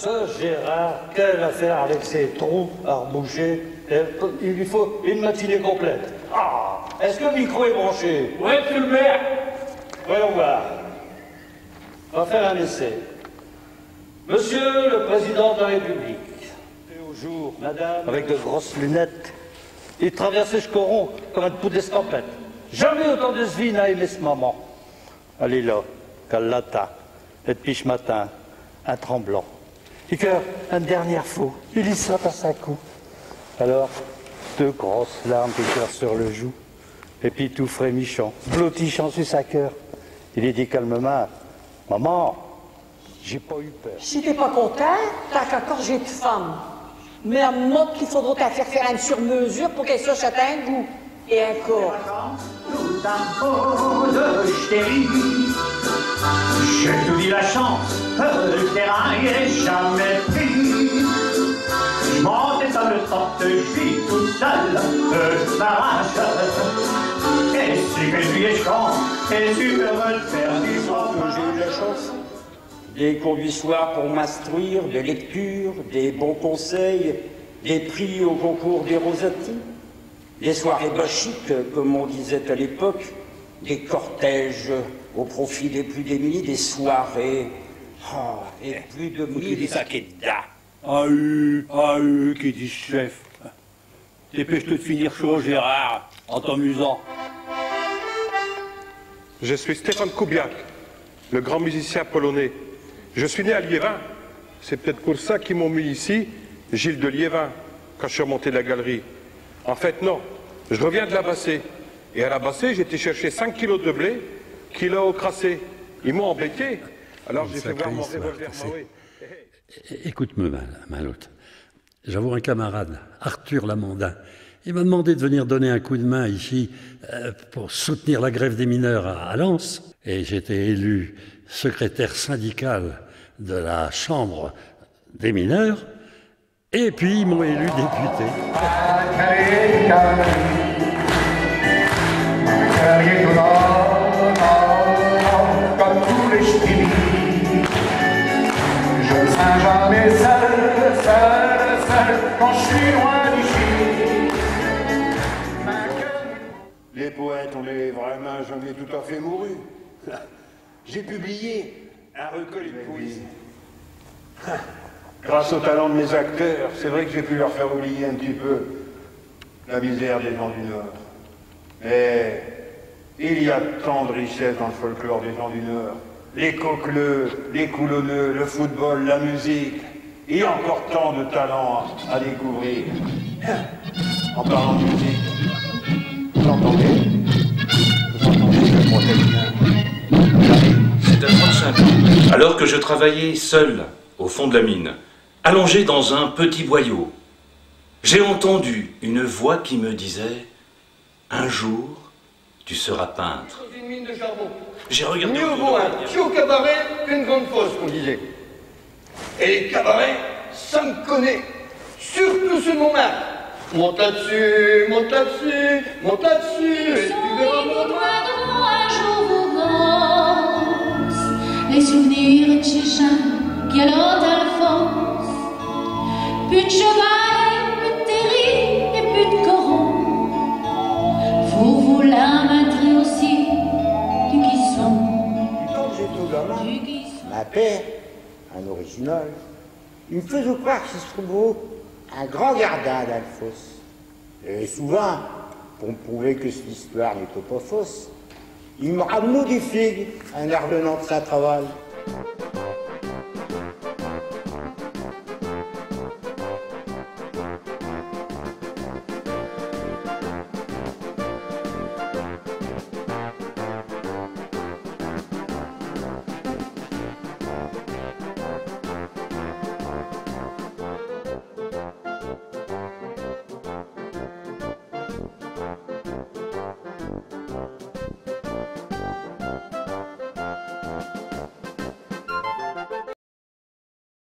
Ce Gérard, quelle affaire avec ses trous à reboucher. Il lui faut une matinée complète. Ah, est-ce que le micro est branché? Oui, monsieur le maire. Voyons voir. On va faire un essai. Monsieur le Président de la République, et au jour, madame, avec de grosses lunettes, il traversait Scoron comme un poudre d'escampette. Jamais autant de svin n'a aimé ce moment. Allez là, Callata, et depuis ce matin, un tremblant. Et qu'un dernière fois, il y saute à sa cou. Alors, deux grosses larmes qui courent sur le joue, et puis tout frémichant, blottichant sur sa cœur. Il lui dit calmement, « Maman, j'ai pas eu peur. » Si t'es pas content, t'as qu'à corger de femme. Mais à moi qu'il faudra t'en faire une sur-mesure pour qu'elle sache à un goût et un corps. Tout un pot de stérile. J'ai tout dit la chance, le terrain est jamais pris. Je monte dans le top, je vis tout seul, je m'arrache. Et si je suis échant, et tu veux me faire du bon. J'ai eu la chance. Des cours du soir pour m'instruire, des lectures, des bons conseils, des prix au concours des Rosati, des soirées bachiques, comme on disait à l'époque, des cortèges au profit des plus démunis, des soirées, et plus de Qui dit ça, qui da? Qui dit chef. Dépêche-toi de finir chaud, Gérard, en t'amusant. Je suis Stéphane Kubiak, le grand musicien polonais. Je suis né à Liévin. C'est peut-être pour ça qu'ils m'ont mis ici, Gilles de Liévin, quand je suis remonté de la galerie. En fait, non. Je reviens de la Bassée. Et à la Bassée, j'ai été chercher 5 kilos de blé, kilos au crassé. Ils m'ont embêté. Alors j'ai fait voir mon revolver Maoué. Écoute-moi, Malotte. J'avoue un camarade, Arthur Lamondin. Il m'a demandé de venir donner un coup de main ici pour soutenir la grève des mineurs à Lens. Et j'ai été élu secrétaire syndical de la Chambre des mineurs. Et puis ils m'ont élu député. Comme tous les ch'tis, je me sens jamais seul, quand je suis loin d'ici. Les poètes, on est vraiment jamais tout à fait mourus. J'ai publié un recueil de poésie. Grâce au talent de mes acteurs, c'est vrai que j'ai pu leur faire oublier un petit peu la misère des gens du Nord. Mais il y a tant de richesses dans le folklore des gens du Nord. Les coqueleux, les coulonneux, le football, la musique. Il y a encore tant de talents à découvrir. En parlant de musique, vous entendez? Vous entendez, je crois bien. C'est à 35 ans, alors que je travaillais seul au fond de la mine, allongé dans un petit boyau. J'ai entendu une voix qui me disait « Un jour, tu seras peintre. » Une mine de charbon. J'ai regardé Mieux vaut un petit au cabaret qu'une grande fosse, qu'on disait. Et les cabarets, ça me connaît. Surtout ceux de Montmartre. Monte là-dessus, monte là-dessus, monte là-dessus, et tu verras mon doigt. Un jour vous rose, les souvenirs de ces gens qui alors d'Alphonse. Plus de cheval, plus de terri et plus de coron. Vous la maintenez aussi du qui sont. Quand j'étais gamin, ma père, un original, il me faisait croire qu'il se trouvait un grand gardien d'Alphonse. Et souvent, pour me prouver que cette histoire n'était pas fausse, il me ramenait des figues, un air venant de Saint-Traval.